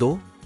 2،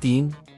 3،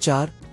4،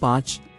5،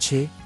6،